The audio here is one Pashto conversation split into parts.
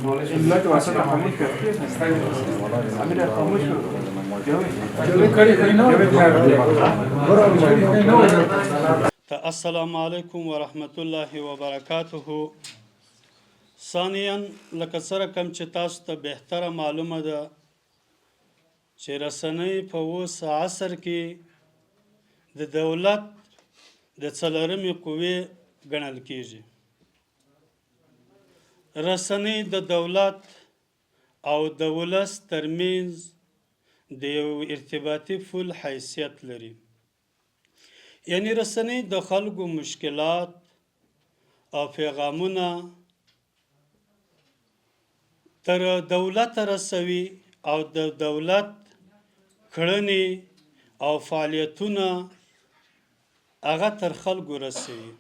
دلوقتي وصلنا خاموش كده عامل خاموش السلام علیکم ورحمت الله وبرکاته. ثانیا لکه سره کم چې تاسو ته بهتره معلومه ده چې رسنۍ په اوس عصر کې د دولت د څلورمې قوې ګڼل کیږي. رسنۍ د دولت او د ولس ترمنځ د یو ارتباطي پل حیثیت لري. یعنی رسنۍ د خلکو مشکلات او پیغامونه تر دولت رسوي او د دولت کړنې او فعالیتونه هغه تر خلکو رسوي.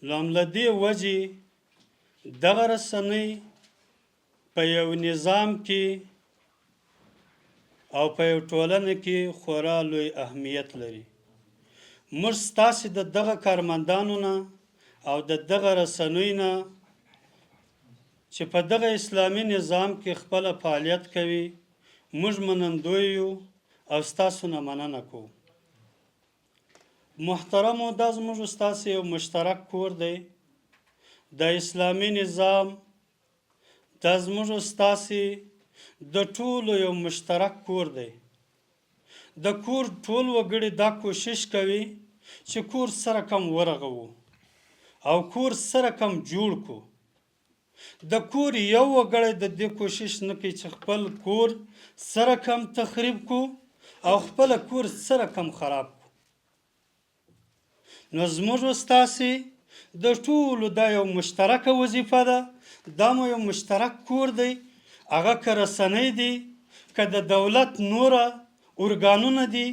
له دې وجې دغه رسنۍ په یو نظام کې او په یو ټولنه کې خورا لوی اهمیت لري. موږ ستاسې د دغه کارمندانو نه او د دغه رسنیو نه چې په دغه اسلامي نظام کې خپل فعالیت کوي موږ منندوی یو او ستاسو نه مننه کوو. محترمو دا زموږ ستاسې یو مشترک کور دی. د اسلامي نظام دا زموږ ستاسې د ټولو یو مشترک کور دی. د کور ټول وګړي دا کوشش کوي چې کور سره کم ورغوو او کور سره کم جوړ کو. د کور یو وګړی د دې کوشش نه کوي چې خپل کور سره کم تخریب کو او خپل کور سره کم خراب کو. نو زموږ ستاسې د ټولو دا یو مشترکه وظیفه ده. دا مو یو مشترک کور دی. هغه که رسنۍ دي که د دولت نوره ارګانونه دي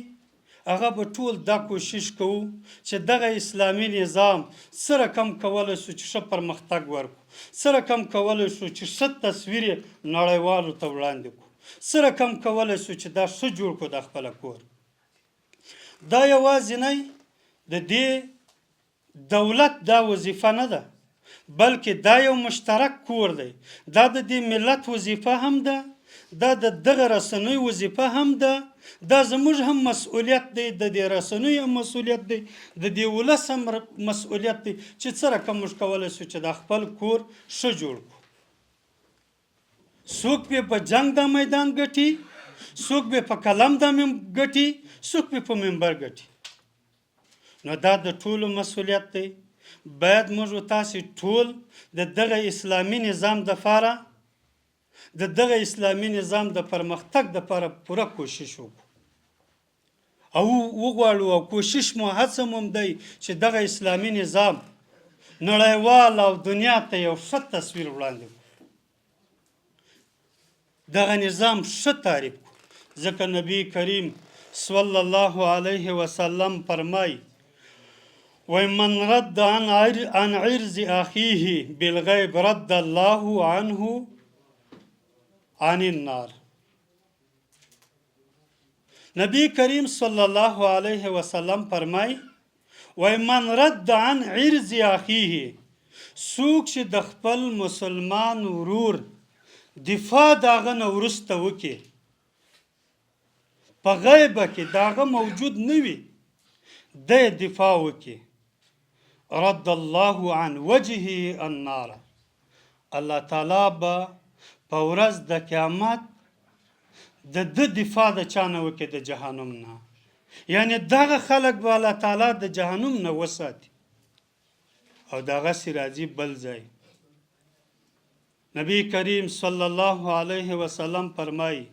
هغه به ټول دا کوشش کوو چې دغه اسلامي نظام سره کم کولی شو چې ښه پرمختګ ورکړو، سره کم کولی شو چې ښه تصویر یې نړیوالو ته وړاندې کړو، سره کم کولی شو چې دا ښه جوړ کړو د خپله کور. دا یوازینی د دې دولت دا وظیفه نه ده بلکې دا یو مشترک کور دی. دا د دې ملت وظیفه هم ده، دا د دغه رسنیو وظیفه هم ده، دا زموږ هم مسؤلیت دی، د دې رسنیو هم مسؤلیت دی، د دې ولس هم مسؤلیت دی چې څه رقم موږ کولی شو چې د خپل کور ښه جوړ کړو. څوک به په جنگ دا میدان ګټي، څوک به په قلم دا ګټي، څوک به په منبر ګټي. نو دا د ټولو مسؤلیت دی. باید موږ تاسې ټول د دغه اسلامي نظام دپاره د دغه اسلامي نظام د پرمختګ دپاره پوره کوشش وکړو او وغواړو او کوشش مو هڅه مو هم دی چې دغه اسلامي نظام نړیوال او دنیا ته یو ښه تصویر وړاندې کړو، دغه نظام ښه تعریف کړو. ځکه نبی کریم صلی الله علیه وسلم فرمایي ومن رد عن عرض اخیه بالغیب رد الله عنه عن النار. نبی کریم صلی الله علیه وسلم فرمای ومن رد عن عرض اخیه، څوک چې د خپل مسلمان ورور دفاع داغه نه وروسته وکړي، په غیبه کې داغه موجود نه وي، د دفاع وکړي، رد الله عن وجهه النار، الله تعالی به په ورځ د قیامت د دفاع د چا نه وکړي؟ د جهنم نه. یعنی دغه خلک به الله تعالی د جهنم نه وساتي او دغسې راځي بل ځای. نبی کریم صلی الله علیه وسلم فرمایي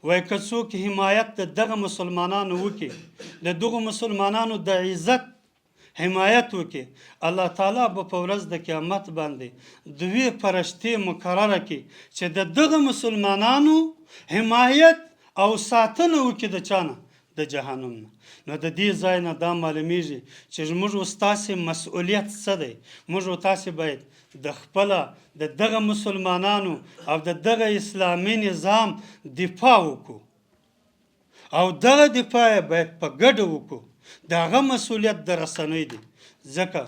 وایي که څوک حمایت د دغه مسلمانانو وکړي، د دغو مسلمانانو د عزت حمایت وکړي، الله تعالی به په ورځ د قیامت باندې دوی فرشتې مقرره کړي چې د دغه مسلمانانو حمایت او ساتنه وکړي. د چا نه؟ د جهنم نه. نو د دې ځای نه دا معلومیږي چې موږ ستاسې مسؤلیت څه دی. موږ تاسې باید د خپله د دغه مسلمانانو او د دغه اسلامي نظام دفاع وکړو او دغه دفاع باید په ګډه وکړو. د هغه مسؤلیت د رسنۍ دی. ځکه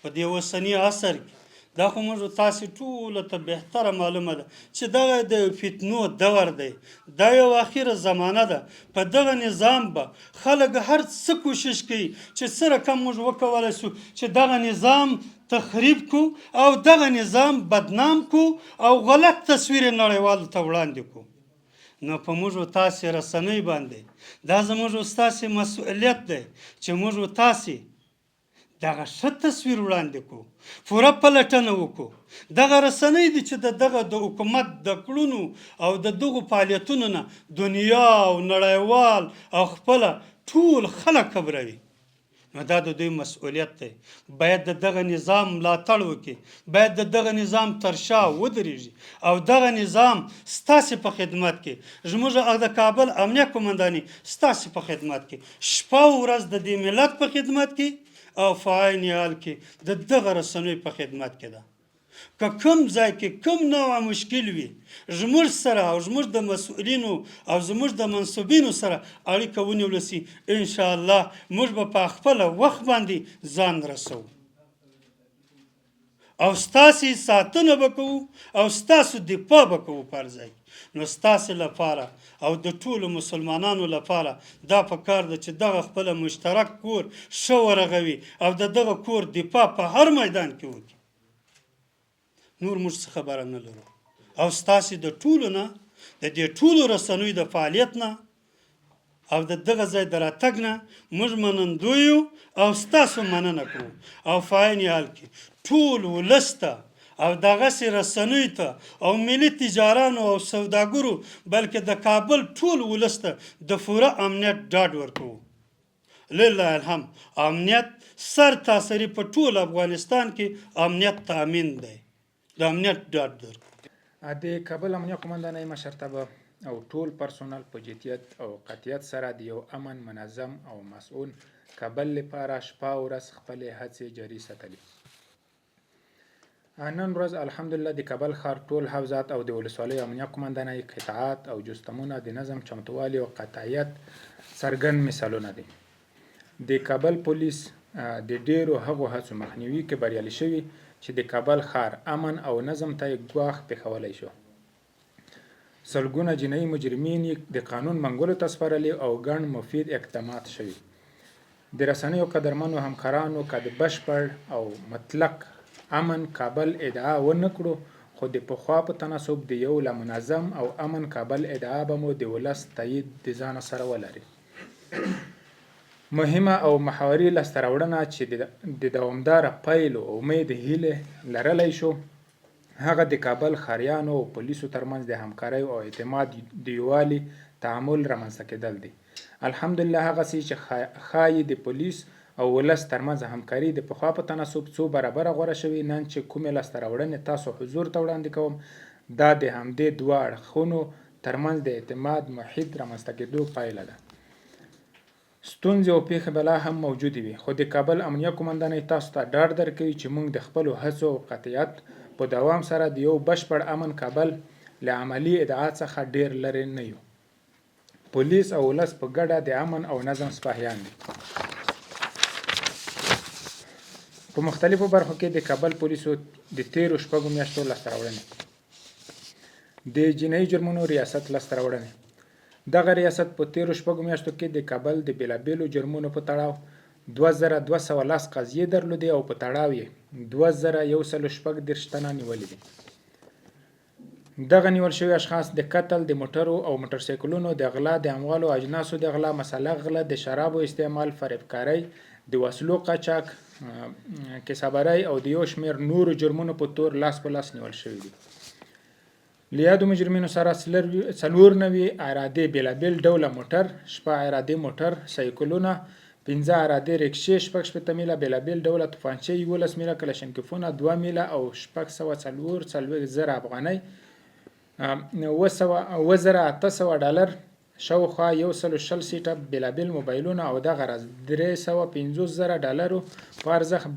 په دې اوسني عصر کې دا خو موږ تاسې ټولو ته بهتره معلومه ده چې دغه د فتنو دور دی، دا یو اخره زمانه ده. په دغه نظام به خلک هر څه کوشش کوي چې څه رقم موږ وکولی سو چې دغه نظام تخریب کو او دغه نظام بدنام کو او غلط تصویر نړیوالو ته وړاندې کو. نو په موږ تاسې رسنۍ باندې دا زموږ ستاسې مسؤلیت دی چې موږ تاسې دغه ښه تصویر وړاندې کړو، پوره پلټنه وکړو. دغه رسنۍ دي چې دغه د حکومت د کړنو او د دغو فعالیتونو نه دنیا او نړیوال او خپله ټول خلک خبروي. نو دا د دوی مسؤلیت دی. باید د دغه نظام ملاتړ وکړي، باید د دغه نظام تر شا ودرېږي او دغه نظام ستاسې په خدمت کې، زموږ د کابل امنیه قمنداني ستاسې په خدمت کې، شپه او ورځ د دې ملت په خدمت کې او په عین حال کې د دغه رسنیو په خدمت کې ده. که کوم ځای کې کوم نوع مشکل وي، زموږ سره او زموږ د مسؤلینو او زموږ د منصوبینو سره اړیکه ونیول سي، انشاءالله موږ به په خپله وخت باندې ځان رسوو او ستاسې ساتنه به کوو او ستاسو دفاع به کوو په هر ځای کې. نو ستاسې لپاره او د ټولو مسلمانانو لپاره دا پکار ده چې دغه خپله مشترک کور ښه ورغوي او د دغه کور دفاع په هر میدان کې وکړي. نور موږ څه خبره نه لرو او ستاسې د ټولو نه د دې ټولو رسنیو د فعالیت نه او د دغه ځای د راتګ نه موږ منندوی یو او ستاسو مننه کوو او په عین حال کې ټول ولس ته او دغسې رسنیو ته او ملي تجارانو او سوداګرو بلکې د کابل ټول ولس ته د پوره امنیت ډاډ ورکوو. لله الحمد، امنیت سر تاسري په ټول افغانستان کې امنیت تامین دی، د امنیت ډاډ درکوو. د کابل امنیه قمندانۍ مشرتابه او ټول پرسونل په جدیت او قطعیت سره د یو امن، منظم او مسؤل کابل لپاره شپه او ورځ خپلې هڅې جاري ساتلې. نن ورځ الحمدلله د کابل ښار ټول حوزات او د ولسوالیو امنیه قمندانۍ قطعات او جستمونه د نظم چمتووالي او قطعیت څرګند مثالونه دي. د کابل پولیس د ډیرو هغو هڅو مخنیوي کې بریالي شوي چې د کابل ښار امن او نظم ته ګواښ پېښولی شو. سلګونه جنایي مجرمین د قانون منګولو ته سپارلي او ګڼ مفید اقدامات شوي. د رسنیو قدرمنو همکارانو که د بشپړ او مطلق امن کابل ادعا ونه کړو، خو د پخوا په تناسب د یو لا منظم او امن کابل ادعا به مو د ولس تایید د ځان سره ولري. مهمه او محوري لاسته راوړنه چې د دوامداره پیلو امید هیله لرلی شو، هغه د کابل ښاریانو او پولیسو ترمنځ د همکارۍ او اعتماد د یووالي تعامل رامنځته کېدل دي. الحمدلله هغسې چې ښایي د پولیس او ولس ترمنځ همکاري د پخوا په تناسب څو برابره غوره شوي. نن چې کومې لاسته راوړنې تاسو حضور ته وړاندې کوم، دا د همدې دوه اړخونو ترمنځ د اعتماد محیط رامنځته کېدو پایله ده. ستونزې او پیښې به لا هم موجودې وي، خو د کابل امنیه قمندانۍ تاسو ته ډاډ درکوي چې موږ د خپلو هڅو او قطعیت په دوام سره د یو بشپړ امن کابل له عملي ادعا څخه ډیر لرې نه یو. پولیس او ولس په ګډه د امن او نظم سپاهیان دي. په مختلفو برخو کې د کابل پولیسو د تیرو شپږو میاشتو لاسته راوړنې: د جنایي جرمونو ریاست لاسته راوړنې: دغه ریاست په تیرو شپږو میاشتو کې د کابل د بیلابیلو جرمونو په تړاو 2210 قضیې درلودې او په تړاو یې 2146 تنه نیولي دي. دغه نیول شوي اشخاص د قتل، د موټرو او موټرسایکلونو د غلا، د اموالو او اجناسو د غلا، مساله غله، د شرابو استعمال، فریبکارۍ، د وسلو قاچاق، کسابرۍ او د یو شمېر نورو جرمونو په تور لاس په لاس نیول شوي دي. له یادو مجرمینو سره 94 ارادې بیلابیل ډوله موټر، 6 ارادې موټر سایکلونه، 15 ارادې رکشې، 6 میله بیلابیل ډوله توپانچې، 11 میله کلشنکوفونه، 2 میله او 640 افغانۍ، 2800 ډالر، شاوخوا 120 سیټه بیلابیل موبایلونه او دغه راز 350,000 ډالرو په ارزښت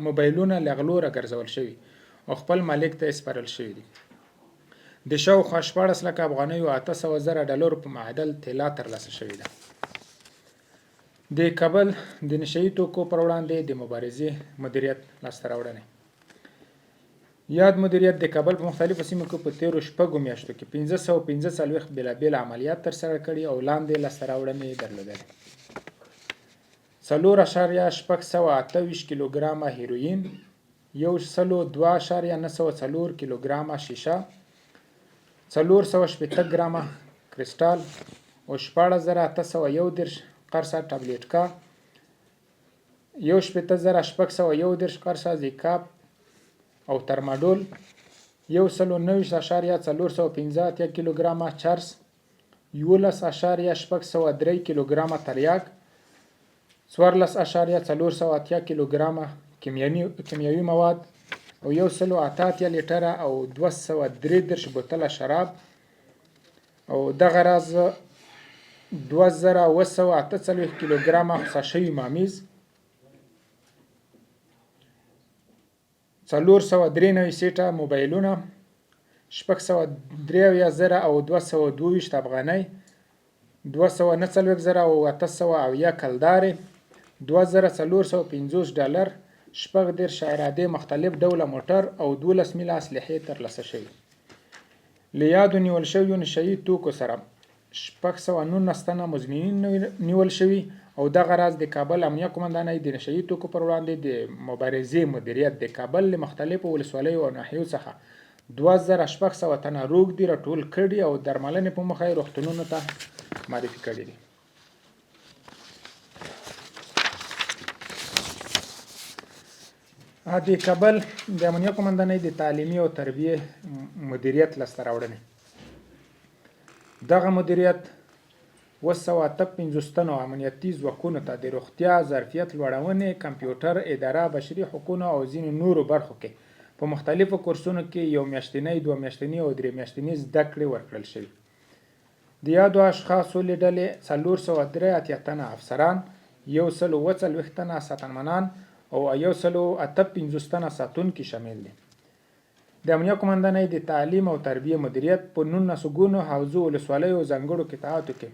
موبایلونه له غلو راګرځول شوي او خپل مالک ته سپارل شوي دي. د شاوخوا 14 لکه افغانۍ او 800,000 ډالرو په معادل طلا ترلاسه شوې ده. د کابل د نشه یي توکو پر وړاندې د مبارزې مدیریت لاسته راوړنې: یاد مدیریت د کابل په مختلفو سیمو کې په تیرو شپږو میاشتو کې 545 بېلابېل عملیات ترسره کړي او لاندې لاسته راوړنې درلودلې: 4.628 کیلوګرامه هیروین، 102.904 کیلوګرامه شیشه، 480 ګرامه کرسټال او 16811 قرصه ټابلیټکا، 18611 قرصه زیکاپ او ترماډول، 190.415 کیلوګرامه چرس، 11.603 کیلوګرامه تریاک، 14.480 کیلوګرامه کیمیاوي مواد او 188 لیټره او 233 بوتله شراب او دغه راز 2748 کیلوګرامه خصا شوي مامیز، 493 سیټه موبایلونه، 673,222 افغانۍ، 249,870 کلدارې، 2450 ډالر، 10 مختلف ډوله موټر او 12 میله اسلحې ترلاسه شوي. له یادو نیول شویو نشه یي توکو سره 619 تنه مزمنین نیول شوي او دغه راز د کابل امنیه قومندانۍ د نشه یي توکو پر وړاندې د مبارزې مدیریت د کابل له مختلفو ولسوالیو او ناحیو څخه 2600 تنه روږدي راټول کړي او درملنې په موخه یې روغتونونو ته معرفي کړي دي. د کابل د امنیه قومندانۍ د تعلیمي او تربیې مدیریت لاسته راوړنې: دغه مدیریت 258 تنو امنیتي ځواکونو ته د روغتیا ظرفیت لوړونې، کمپیوټر، اداره، بشري حقوقو او ځینو نورو برخو کې په مختلفو کورسونو کې 1 میاشتنۍ، 2 میاشتنۍ او 3 میاشتنۍ زده کړې ورکړل شوي. د یادو اشخاصو له ډلې 483 تنه افسران، 140 تنه ساتنمنان او 158 تنه ساتونکي شامل دي. د امنیه قومندانۍ د تعلیم او تربیې مدیریت په 19 ګونو حوزو ولسوالیو ځانګړو قطاعاتو کې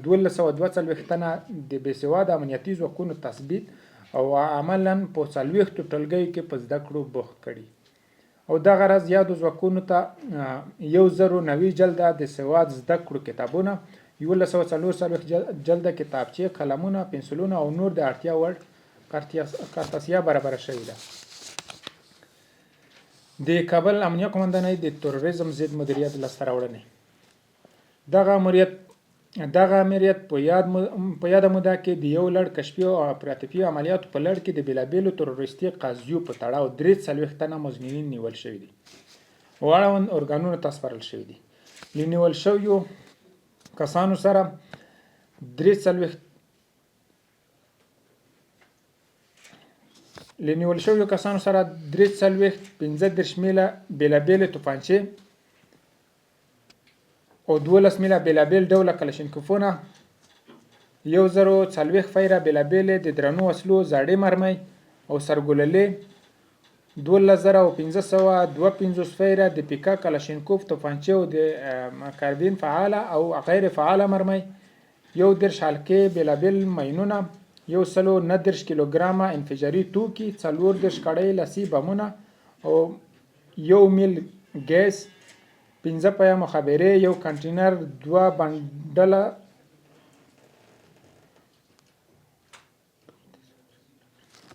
1242 تنه د بېسواده امنیتي ځواکونو تثبیت او عملاً په 40 ټولګیو کې په زده کړو بوخت کړي او دغه راز یادو ځواکونو ته 1090 جلده د سواد زده کړو کتابونه، 1144 جلده کتابچې، قلمونه، پنسلونه او نور د اړتیا وړ کارتاسیا برابره شوې ده. د کابل امنیه قومندانۍ د تروریزم ضد مدیریت لاسته راوړنې: دغه امریت په یاده موده کې د یو لړ کشفي او اپراتیفي عملیاتو په لړ کې د بېلابېلو تروریستي قضیو په تړاو 43 تنه مزمنین نیول شوي دي او اړوند ارګانونو ته سپارل شوي دي. له نیول شویو کسانو سره 43 15 میله بېلابېلې توپانچې او 12 میله بېلابېل ډوله کلشینکوفونه، 1040 فیره بېلابېلې د درنو وسلو زاړې مرمۍ او سرګلولې، 12552 فیره د پیکا کلشینکوف توپانچې او د کاربین فعاله او غیر فعاله مرمۍ، 10 حلقې بېلابېل ماینونه، 190 کیلوګرامه انفجاري توکي، 40 کړۍ لاسي بمونه او 1 میل ګیس، 15 پایه مخابرې، 1 کنټینر، 2 بنډله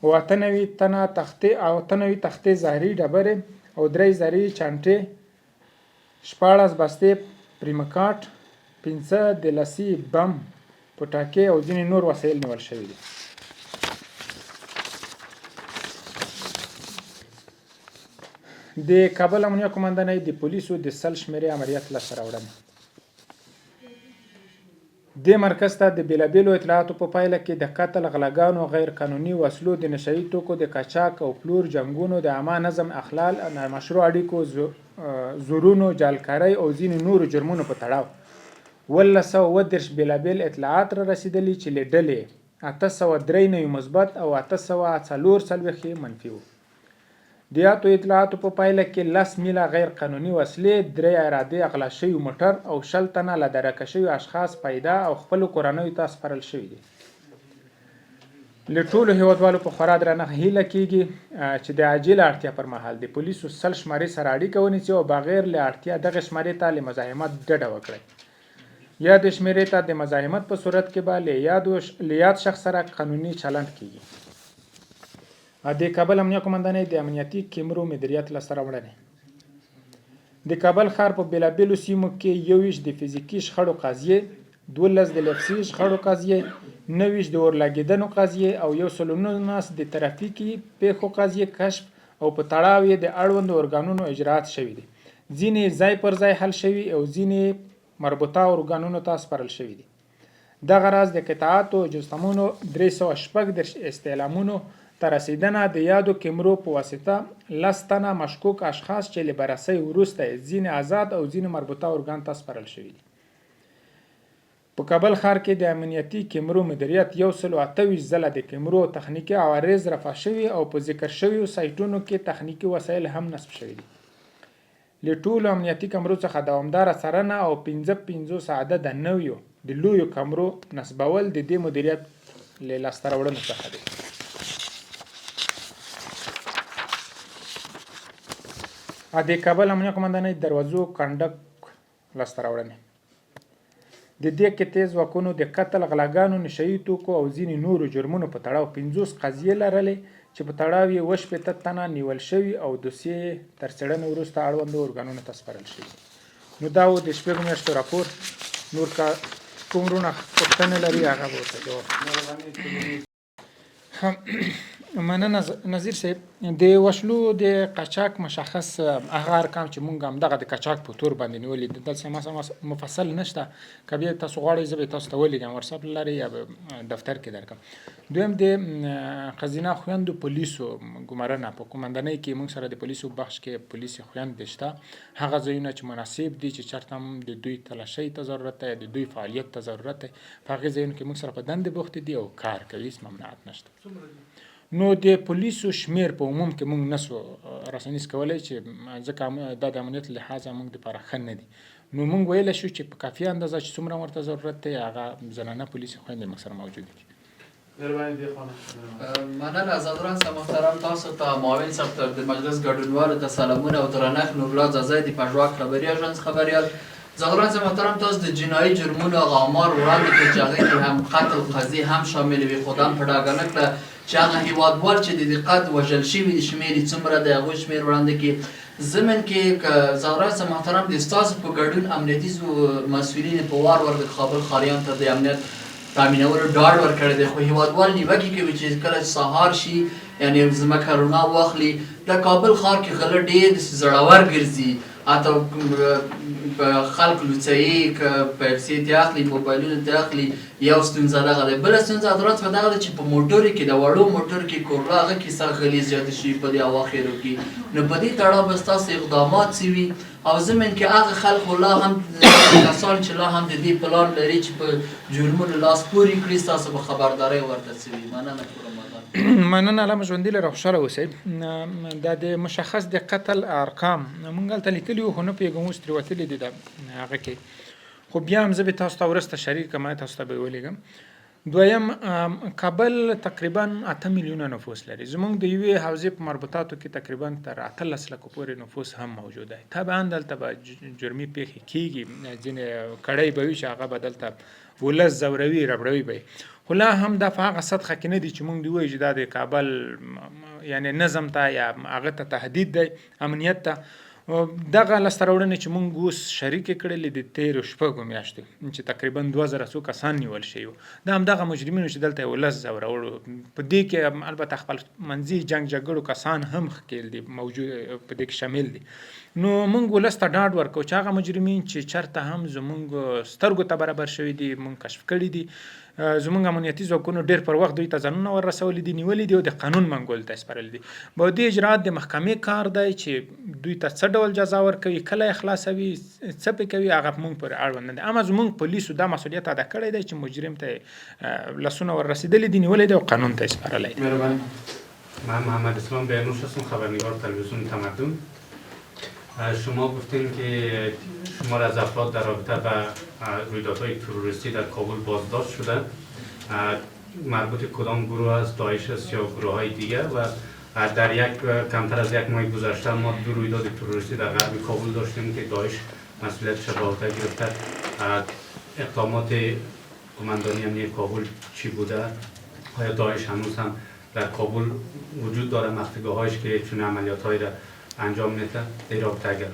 او 98 تختې زهري ډبرې او 3 زرهي چانټې، 16 بستې پریمکاټ، 15 د لاسي بم پټاکې او ځینې نور وسایل نیول شوي دي. د کابل امنیه قومندانۍ د پولیسو د 100 شمېرې امریت لاسته راوړنې: دې مرکز ته د بېلابېلو اطلاعاتو په پایله کې د قتل، غلاګانو، غیر قانوني وسلو، د نشه یي توکو د قاچاق او پلور، جنګونو، د عامه نظم اخلال، نامشروع اړیکو، زورونو، جعلکارۍ او ځینې نورو جرمونو په تړاو 1230 بېلابېل اطلاعات را رسېدلي چې له ډلې 893 مثبت او 844 منفي وو. د یادو اطلاعاتو په پایله کې 10 میله غیر قانوني وسلې، 3 ارادې اغلا شوي موټر او 60 تنه له درکه شوي اشخاص پیدا او خپلو کورنیو ته سپارل شوي دي. له ټولو هیوادوالو په خورا درنه هیله کیږي چې د عاجله اړتیا پر مهال د پولیسو سل شمارې سره اړیکه ونیسي او بغیر له اړتیا دغه شمارې ته له مزاحمت ډډه وکړي. یا د شمېرې ته د مزاحمت په صورت کې به له یاد شخص سره قانوني چلند کیږي. د کابل امنیه قومندانۍ د امنیتي کیمرو مدیریت لاسته راوړنې: د کابل ښار په بېلابېلو سیمو کې 21 د فزیکي شخړو قضیې، 12 د لفظي شخړو قضیې، 29 د اورلګېدنو قضیې او 119 د ترافیکي پیښو قضیې کشف او په تړاو یې د اړوندو ارګانونو اجراات شوي دي. ځینې ځای پر ځای حل شوي او ځینې مربوطه ارګانونو ته سپارل شوي دي. دغه راز د قطعاتو جستمونو 306 استعلامونو ته رسیدنه د یادو کیمرو په واسطه 10 تنه مشکوک اشخاص چې له بررسۍ وروسته ځینې آزاد او ځینې مربوطه ارګان ته سپارل شوي دي. په کابل ښار کې د امنیتي کیمرو مدیریت 128 ځله د کیمرو تخنیکي عوارض رفع شوي او په ذکر شویو سایټونو کې تخنیکي وسایل هم نصب شوي دي. له ټولو امنیتي کیمرو څخه دوامداره څارنه او 55 عدد نویو د لویو کیمرو نصبول د دې مدیریت له لاسته راوړنو څخه دی. د کابل امنیه قومندانۍ دروازو کنډک لاسته راوړنې: د دې کې تیز واکونو د قتل، غلاګانو، نشهیي توکو او ځینې نورو جرمونو په تړاو 50 قضیې لرلې چې په تړاو یې 80 تنه نیول شوي او دوسیې تر څېړنې وروسته اړوندو ارګانونو ته سپارل شوي. نو دا و د شپږو میاشتو راپور. نور که کوم وروڼه پوښتنې لري هغه به ورته جواب. مننه نظیر صاحب. د وسلو د قاچاق مشخص هغه ارقام چې مونږ هم دغه د قاچاق په تور باندې نیولي دي، دلته مفصل نشته. که بیا تاسو غواړئ زه به تاسو ته ولیږم واتساپ له لارې یا دفتر کې درکړم. دویم د ښځینه خویندو پولیسو ګمارنه په قومندانۍ کې مونږ سره د پولیسو بخش کې پولیسي خویندې شته. هغه ځایونه چې مناسب دي چې چېرته هم د دوی تلاشۍ ته ضرورت دی، د دوی فعالیت ته ضرورت دی، په هغې ځایونو کې مونږ سره په دندې بوختې دي او کار کوي، هېڅ ممنوعات نشته. نو د پولیسو شمیر په عموم کې مونږ نسو رسنیز کولی چې ځکه دا د امنیت لحاظه مونږ دپاره ښه نه دي. نو مونږ ویلی شو چې په کافي اندازه چې څومره ورته ضرورت دی هغه زنانه پولیسي خویندې مونږ سره موجودې دي. مننه حضران محترم، تاسو ته معاون صاحب ته د مجلس ګډونوالو ته سلامونه او درنښت. نورالله زازی د پژواک خبري اژانس خبریال. زغران محترم، تاسو د جنایي جرمونو هغه آمار وړاندې کړي چې هغې کې هم قتل قضیې هم شامل وي، خو دا هم په ډاګه نه کړه چې هغه هېوادوال چې د دقت وژل شوي د شمېر یې څومره دی، هغوی شمېر وړاندې کړي. ضمن کې زغران محترم د ستاسو په ګډون امنیتي مسؤلین په وار ور د کابل ښاریانو ته د امنیت تامینولو ډاډ ورکړی دی، خو هېوادوال نیوکې کوي چې کله سهار شي یعنې ځمکه رڼا واخلي د کابل ښار کې غله ډېر زړور ګرځي، حتی خلک لوڅوي، که پیسې ترې اخلي، موبایلونه ترې اخلي. یو ستونزه دغه دی. بله ستونزه حضرات په دغه ده چې په موټرو کې د وړو موټرو کې کورلا هغه کیسه غلي زیاته شوي په دې اواخرو کې. نو په دې تړاو به ستاسو اقدامات څه وي؟ او ضمن کې هغه خلک لا هم کسان چې لا هم د دې پلان لري چې په جرمونو لاس پورې کړي، ستاسو به خبرداری ورته څه وي؟ مننه. مننه علامه ژوندي لره، خوشحاله اوسئ. دا د مشخص د قتل ارقام مونږ هلته لیکلي وو، خو نه پوهېږم اوس ترې وتلي دي د هغه کې، خو بیا هم زه به تاسو ته وروسته شریک کړم، تاسو ته به یې ولیږم. دویم، کابل تقریبا 8 میلیونه نفوس لري. زمونږ د یوې حوزې په مربوطاتو کې تقریبا تر 18 لکو پورې نفوس هم موجود دی. طبعا دلته به جرمي پیښې کېږي، ځینې کړۍ به وي چې هغه به دلته ولس ځوروي، ربړوي به یې، خو لا هم دا په هغه سطحه کې نه دي چې مونږ دې ووایو چې دا د کابل یعنې نظم ته یا هغه ته تهدید دی، امنیت ته. دغه لاسته راوړنې چې مونږ اوس شریکې کړلې د تېرو شپږو میاشتو چې تقریبا 2000 څو کسان نیول شوي وو، دا همدغه مجرمینو چې دلته ولس ځورولو. په دې کې البته خپل منځي جنګ جګړو کسان هم ښکېل دي، موجود په دې کې شامل دي. نو مونږ ولس ته ډاډ ورکوو چې هغه مجرمین چې چېرته هم زمونږ سترګو ته برابر شوي دي، مونږ کشف کړي دي، زمونږ امنیتي ځواکونو ډېر پر وخت دوی ته ځانونه ور رسولي دي، نیولي دي او د قانون منګولو ته یې سپارلي دي. بعدي اجراات د محکمې کار دی چې دوی ته څه ډول جزا ورکوي، کله یې خلاصوي، څه پې کوي، هغه مونږ پورې اړوند نه دی. اما زمونږ پولیسو دا مسؤلیت ادا کړی دی چې مجرم ته لاسونه ور رسېدلي دي، نیولی دی او قانون ته یې سپارلی دی. من محمد اسلام بیانوش هستم، خبرنگار تلویزیون تمدن. شما گفتین که شمار از افراد در رابطه با رویدادهای تروریستی در کابل بازداشت شده. مربوط کدام گروه است، داعش است یا گروه های دیگر و در کمتر از یک ماه گذشته ما 2 رویداد تروریستی در غرب کابل داشتیم که داعش مسئولیتش را به عهده گرفته. اقدامات قماندانی امنیت کابل چی بوده؟ آیا داعش هنوز هم در کابل وجود داره مخفیگاه‌هایش که چون عملیات‌هایی را انجام میده؟ در رابطه اگر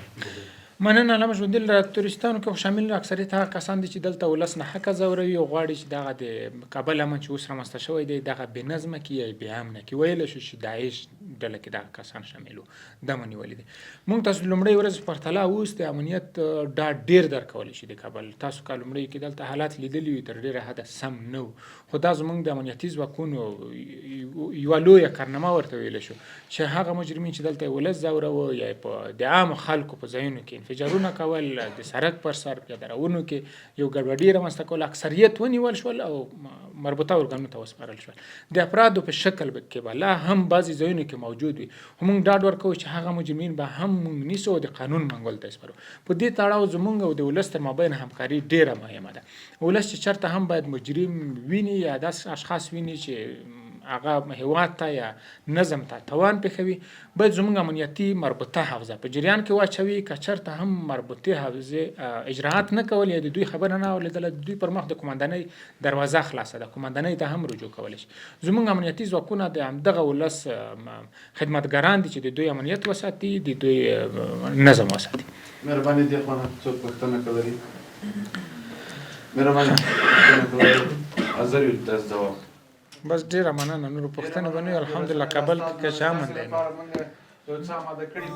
مننه علامه ژوندي له توریستانو کې خو شامل اکثریت هغه کسان دي چې دلته ولس نه حقه ځوروي او غواړي چې دغه د کابل امن چې اوس رامنځته شوی دی دغه بې نظمه کړي یا بې امنه کړي. ویلی شو چې داعش ډله کې دغه کسان شامل وو، دمه نیولي دي. موږ تاسو لومړۍ ورځ په پرتله اوس د امنیت ډاډ ډېر درکولی شي د کابل. تاسو که لومړۍ کې دلته حالات لیدلي وي تر ډېره حده سم نه و، خو دا زموږ د امنیتي ځواکونو یوه لویه کارنامه ورته ویلی شو چې هغه مجرمین چې دلته ولس ځوروه یا د عامو خلکو په ځایونو کې انفجارونه کول، د سړک پر سر یا درونو کې یو ګډوډي رامنځته کول، اکثریت ونیول شول او مربوطه ارګانونو ته وسپارل شول. د افرادو په شکل کې به لا هم بعضې ځایونو کې موجود وي، خو موږ ډاډ ورکوو چې هغه مجرمین به هم موږ نیسو او د قانون منګولو ته سپارو. په دې تړاو زموږ او د ولس تر مابین همکاري ډېره مهمه ده. ولس چې چېرته هم باید مجرم ویني یا داسې اشخاص ویني چې هغه هیواد ته یا نظم ته توان پېښوي، باید زموږ امنیتي مربوطه حوزه په جریان کې واچوي. که چېرته هم مربوطې حوزې اجراعات نه کول یا د دوی خبره نه اورېدله، د دوی پر مخ د قمندانۍ دروازه خلاصه ده، قمندانۍ ته هم رجوع کولی شي. زموږ امنیتي ځواکونه د همدغه ولس خدمتګاران دي چې د دوی امنیت وساتي، د دوی نظم وساتي. مهرباني دې خوا نه څوک پوښتنه کوي؟ مهرباني پوښتنه کوي؟ حاضر یو تاسو ځواب. بس ډېره مننه، نورو پوښتنې به نه وي. الحمدلله کابل کې که څه امن دی. یو څه آماده کړي